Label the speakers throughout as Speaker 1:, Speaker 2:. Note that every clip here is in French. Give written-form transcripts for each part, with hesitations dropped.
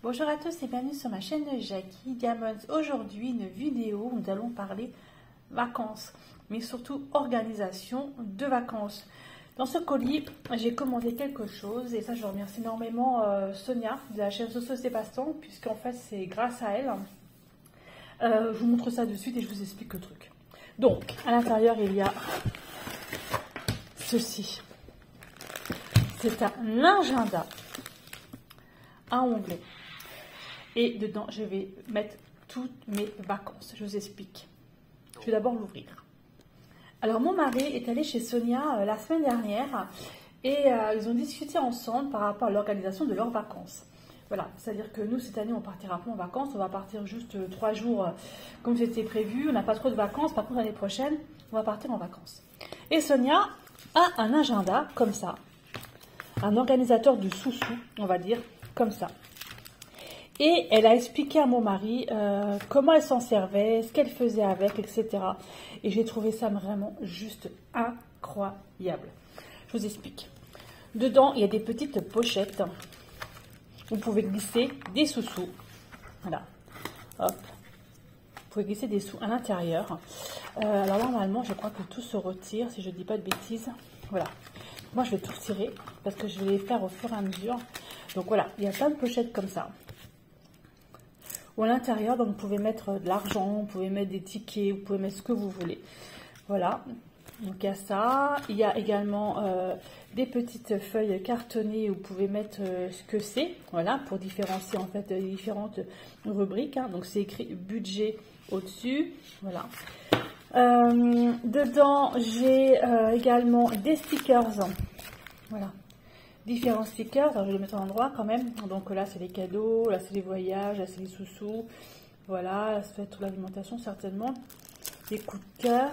Speaker 1: Bonjour à tous et bienvenue sur ma chaîne Jackie Diamonds. Aujourd'hui, une vidéo où nous allons parler vacances, mais surtout organisation de vacances. Dans ce colis, j'ai commandé quelque chose et ça, je remercie énormément Sonia de la chaîne Soso Sébastien, puisqu'en fait, c'est grâce à elle. Je vous montre ça de suite et je vous explique le truc. Donc, à l'intérieur, il y a ceci. C'est un agenda à onglets. Et dedans, je vais mettre toutes mes vacances. Je vous explique. Je vais d'abord l'ouvrir. Alors, mon mari est allé chez Sonia la semaine dernière et ils ont discuté ensemble par rapport à l'organisation de leurs vacances. Voilà, c'est-à-dire que nous, cette année, on partira pas en vacances. On va partir juste 3 jours comme c'était prévu. On n'a pas trop de vacances. Par contre, l'année prochaine, on va partir en vacances. Et Sonia a un agenda comme ça. Un organisateur du sous-sous, on va dire, comme ça. Et elle a expliqué à mon mari comment elle s'en servait, ce qu'elle faisait avec, etc. Et j'ai trouvé ça vraiment juste incroyable. Je vous explique. Dedans, il y a des petites pochettes. Vous pouvez glisser des sous-sous. Voilà. Hop. Vous pouvez glisser des sous à l'intérieur. Alors normalement, je crois que tout se retire, si je ne dis pas de bêtises. Voilà. Moi, je vais tout retirer parce que je vais les faire au fur et à mesure. Donc voilà, il y a plein de pochettes comme ça. Ou à l'intérieur, donc vous pouvez mettre de l'argent, vous pouvez mettre des tickets, vous pouvez mettre ce que vous voulez. Voilà, donc il y a ça. Il y a également des petites feuilles cartonnées où vous pouvez mettre ce que c'est, voilà, pour différencier en fait les différentes rubriques. Hein. Donc c'est écrit budget au-dessus, voilà. Dedans, j'ai également des stickers, voilà. Différents stickers, alors je vais les mettre en endroit quand même. Donc là, c'est les cadeaux, là, c'est les voyages, là, c'est les sous-sous. Voilà, là, ça va être l'alimentation certainement. Des coups de cœur.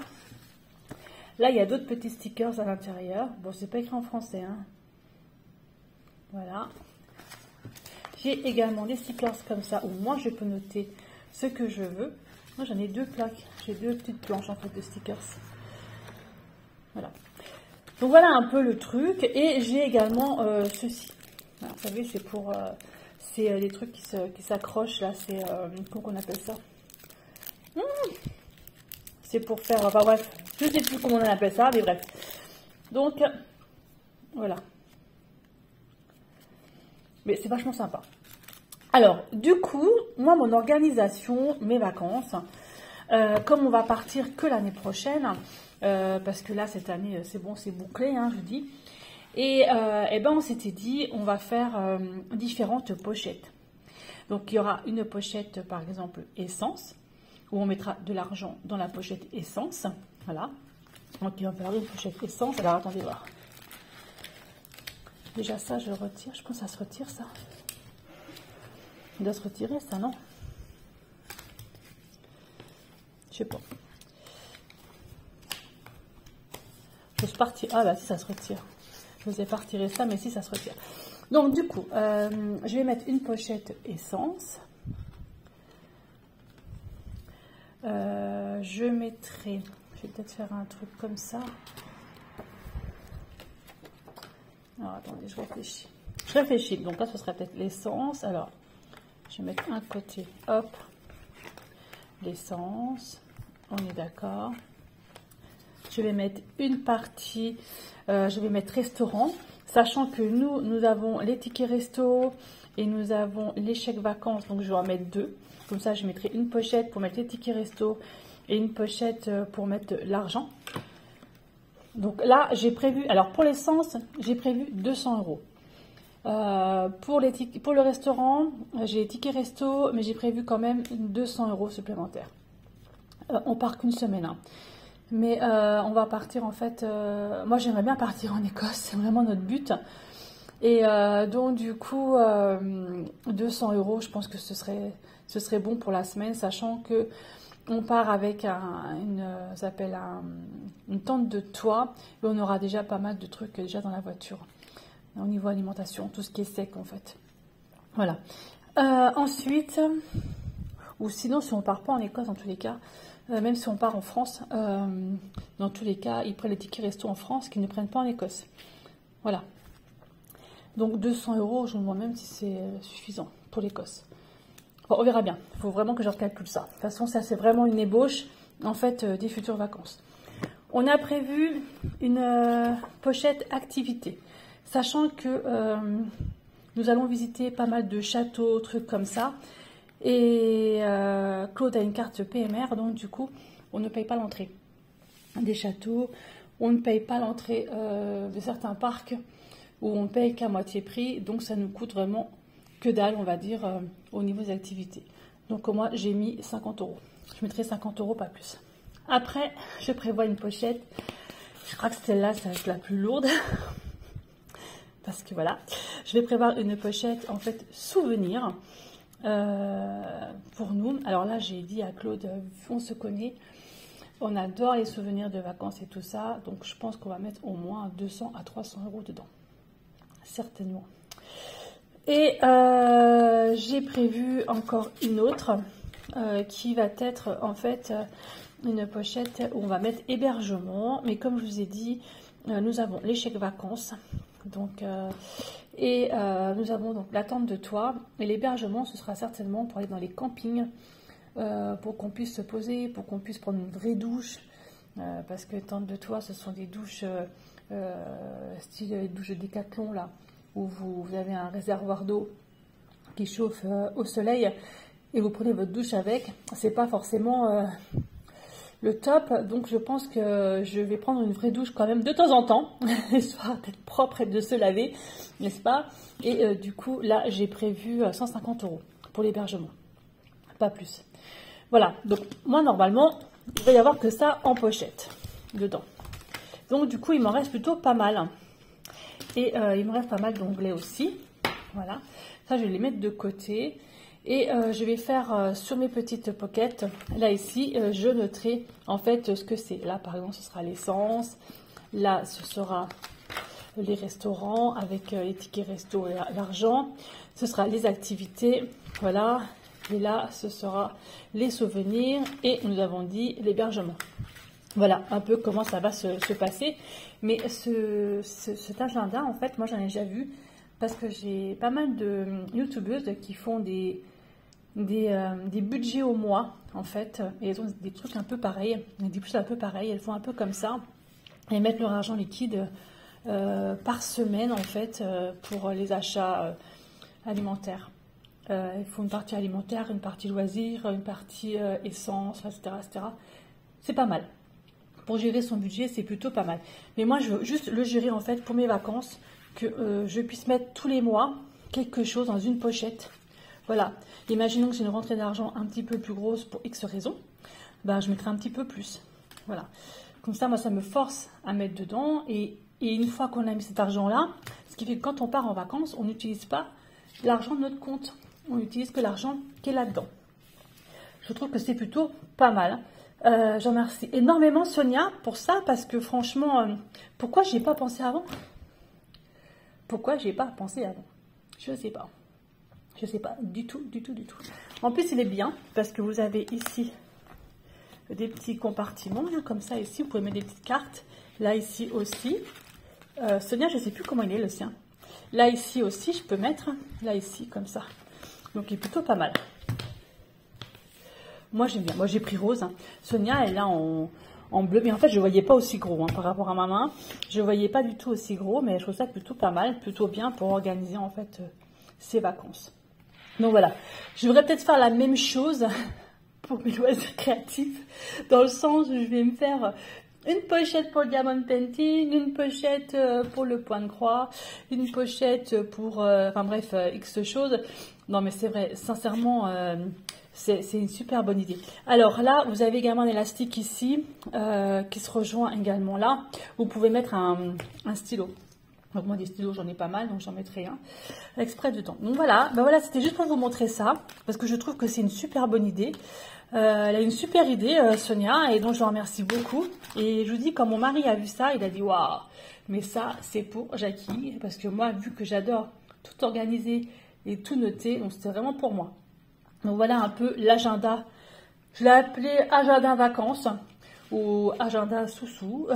Speaker 1: Là, il y a d'autres petits stickers à l'intérieur. Bon, c'est pas écrit en français. Hein. Voilà. J'ai également des stickers comme ça, où moi, je peux noter ce que je veux. Moi, j'en ai 2 plaques. J'ai 2 petites planches, en fait, de stickers. Voilà. Donc voilà un peu le truc, et j'ai également ceci. Alors, vous savez, c'est pour c'est les trucs qui s'accrochent là, c'est comment on appelle ça? C'est pour faire, enfin bref, je ne sais plus comment on appelle ça, mais bref. Donc voilà. Mais c'est vachement sympa. Alors, du coup, moi, mon organisation, mes vacances, comme on va partir que l'année prochaine, parce que là, cette année, c'est bon, c'est bouclé, hein, je dis. Et ben, on s'était dit, on va faire différentes pochettes. Donc, il y aura une pochette, par exemple, essence, où on mettra de l'argent dans la pochette essence. Voilà. Donc, il va falloir une pochette essence. Alors, attendez voir. Déjà, ça, je retire. Je pense que ça se retire, ça. Il doit se retirer, ça, non? Je sais pas. Je vais partir. Ah bah si, ça se retire. Je vous ai pas retiré ça, mais si, ça se retire. Donc du coup, je vais mettre une pochette essence. Je mettrai. Je vais peut-être faire un truc comme ça. Alors attendez, je réfléchis. Je réfléchis. Donc là, ce serait peut-être l'essence. Alors, je vais mettre un côté. Hop. L'essence. On est d'accord. Je vais mettre une partie, je vais mettre restaurant, sachant que nous avons les tickets resto et nous avons les chèques vacances, donc je vais en mettre 2. Comme ça, je mettrai une pochette pour mettre les tickets resto et une pochette pour mettre l'argent. Donc là, j'ai prévu, alors pour l'essence, j'ai prévu 200 €. Pour le restaurant, j'ai les tickets resto, mais j'ai prévu quand même 200 € supplémentaires. On part qu'une semaine, hein. Mais on va partir en fait, moi j'aimerais bien partir en Écosse, c'est vraiment notre but. Et donc du coup, 200 €, je pense que ce serait bon pour la semaine, sachant que on part avec une tente de toit, et on aura déjà pas mal de trucs déjà dans la voiture, au niveau alimentation, tout ce qui est sec en fait. Voilà. Ensuite, ou sinon si on part pas en Écosse dans tous les cas, même si on part en France, dans tous les cas, ils prennent les tickets resto en France qu'ils ne prennent pas en Écosse. Voilà. Donc 200 €, je me demande même si c'est suffisant. pour l'Écosse. Bon, on verra bien. Il faut vraiment que je recalcule ça. De toute façon, ça c'est vraiment une ébauche en fait des futures vacances. On a prévu une pochette activité, sachant que nous allons visiter pas mal de châteaux, trucs comme ça. Et Claude a une carte PMR, donc du coup, on ne paye pas l'entrée des châteaux. On ne paye pas l'entrée de certains parcs où on ne paye qu'à moitié prix. Donc ça nous coûte vraiment que dalle, on va dire, au niveau des activités. Donc moi, j'ai mis 50 €. Je mettrai 50 €, pas plus. Après, je prévois une pochette. Je crois que celle-là, ça va être la plus lourde. Parce que voilà, je vais prévoir une pochette, en fait, souvenir pour nous. Alors là, j'ai dit à Claude, on se connaît. On adore les souvenirs de vacances et tout ça. Donc, je pense qu'on va mettre au moins 200 à 300 € dedans. Certainement. Et j'ai prévu encore une autre qui va être, en fait, une pochette où on va mettre hébergement. Mais comme je vous ai dit, nous avons les chèques vacances. Donc, nous avons donc la tente de toit. Et l'hébergement, ce sera certainement pour aller dans les campings. Pour qu'on puisse se poser, pour qu'on puisse prendre une vraie douche, parce que tente de toit, ce sont des douches style douche de Décathlon là, où vous avez un réservoir d'eau qui chauffe au soleil et vous prenez votre douche avec. C'est pas forcément le top, donc je pense que je vais prendre une vraie douche quand même de temps en temps, histoire d'être propre et de se laver, n'est-ce pas? Et du coup là j'ai prévu 150 € pour l'hébergement, pas plus. Voilà, donc moi normalement, il va y avoir que ça en pochette dedans. Donc du coup, il m'en reste plutôt pas mal. Et il me reste pas mal d'onglets aussi. Voilà, ça je vais les mettre de côté. Et je vais faire sur mes petites pockets, là ici, je noterai en fait ce que c'est. Là par exemple, ce sera l'essence. Là, ce sera les restaurants avec les tickets resto et l'argent. Ce sera les activités, voilà. Et là, ce sera les souvenirs et nous avons dit l'hébergement. Voilà un peu comment ça va se passer. Mais cet agenda, en fait, moi j'en ai déjà vu parce que j'ai pas mal de youtubeuses qui font des budgets au mois, en fait. Et elles ont des trucs un peu pareils, des budgets un peu pareils. Elles font un peu comme ça. Elles mettent leur argent liquide par semaine, en fait, pour les achats alimentaires. Il faut une partie alimentaire, une partie loisirs, une partie essence, etc., etc. C'est pas mal. Pour gérer son budget, c'est plutôt pas mal. Mais moi, je veux juste le gérer en fait pour mes vacances, que je puisse mettre tous les mois quelque chose dans une pochette. Voilà. Imaginons que j'ai une rentrée d'argent un petit peu plus grosse pour X raisons. Ben, je mettrai un petit peu plus. Voilà. Comme ça, moi, ça me force à mettre dedans. Et une fois qu'on a mis cet argent-là, ce qui fait que quand on part en vacances, on n'utilise pas l'argent de notre compte. On n'utilise que l'argent qui est là-dedans. Je trouve que c'est plutôt pas mal. Je remercie énormément Sonia pour ça, parce que franchement, pourquoi j'y ai pas pensé avant? Pourquoi j'y ai pas pensé avant? Je sais pas. Je sais pas du tout, du tout, du tout. En plus, il est bien, parce que vous avez ici des petits compartiments, hein, comme ça ici. Vous pouvez mettre des petites cartes. Là, ici aussi. Sonia, je sais plus comment il est le sien. Là, ici aussi, je peux mettre. Là, ici, comme ça. Donc, il est plutôt pas mal. Moi, j'aime bien. Moi, j'ai pris rose. Hein. Sonia, elle est là en bleu. Mais en fait, je ne voyais pas aussi gros par rapport à ma main. Je ne voyais pas du tout aussi gros. Mais je trouve ça plutôt pas mal. Plutôt bien pour organiser, en fait, ses vacances. Donc, voilà. Je voudrais peut-être faire la même chose pour mes loisirs créatifs. Dans le sens où je vais me faire une pochette pour le diamond painting, une pochette pour le point de croix, une pochette pour, enfin bref, X choses. Non mais c'est vrai, sincèrement, c'est une super bonne idée. Alors là, vous avez également un élastique ici, qui se rejoint également là. Vous pouvez mettre un stylo. Donc moi des stylos, j'en ai pas mal, donc j'en mettrai un exprès dedans. Donc voilà, ben voilà, c'était juste pour vous montrer ça, parce que je trouve que c'est une super bonne idée. Elle a une super idée, Sonia, et donc je vous remercie beaucoup. Et je vous dis, quand mon mari a vu ça, il a dit « Waouh, mais ça, c'est pour Jackie », parce que moi, vu que j'adore tout organiser et tout noter, donc c'était vraiment pour moi. Donc voilà un peu l'agenda. Je l'ai appelé agenda vacances ou agenda sous-sous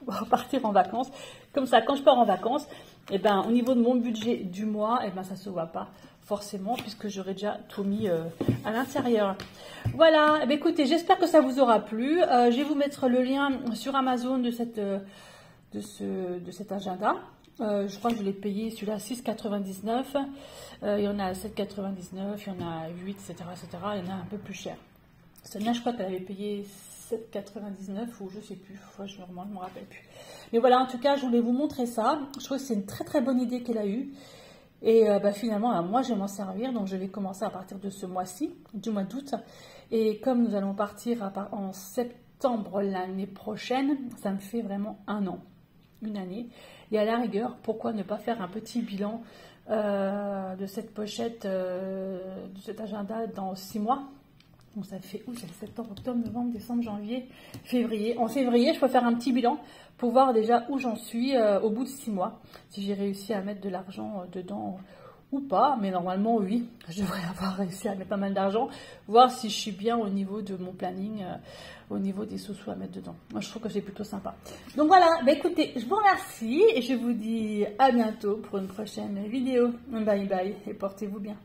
Speaker 1: pour partir en vacances. Comme ça, quand je pars en vacances, et ben, au niveau de mon budget du mois, et ben, ça se voit pas forcément puisque j'aurais déjà tout mis à l'intérieur. Voilà, eh bien, écoutez, j'espère que ça vous aura plu. Je vais vous mettre le lien sur Amazon de cet agenda. Je crois que je l'ai payé celui-là 6,99. Il y en a à 7,99, il y en a à 8, etc., etc. Il y en a un peu plus cher. Celle-là, je crois qu'elle avait payé 7,99 ou je sais plus. Je ne me rappelle plus. Mais voilà, en tout cas, je voulais vous montrer ça. Je trouve que c'est une très très bonne idée qu'elle a eue. Et finalement, moi, je vais m'en servir. Donc, je vais commencer à partir de ce mois-ci, du mois d'août. Et comme nous allons partir en septembre l'année prochaine, ça me fait vraiment un an, une année. Et à la rigueur, pourquoi ne pas faire un petit bilan de cette pochette, de cet agenda dans 6 mois. Bon, ça fait où? Ça fait septembre, octobre, novembre, décembre, janvier, février. En février, je peux faire un petit bilan pour voir déjà où j'en suis au bout de 6 mois. Si j'ai réussi à mettre de l'argent dedans ou pas. Mais normalement, oui, je devrais avoir réussi à mettre pas mal d'argent. Voir si je suis bien au niveau de mon planning, au niveau des sous-sous à mettre dedans. Moi, je trouve que c'est plutôt sympa. Donc voilà, écoutez, je vous remercie et je vous dis à bientôt pour une prochaine vidéo. Bye bye et portez-vous bien.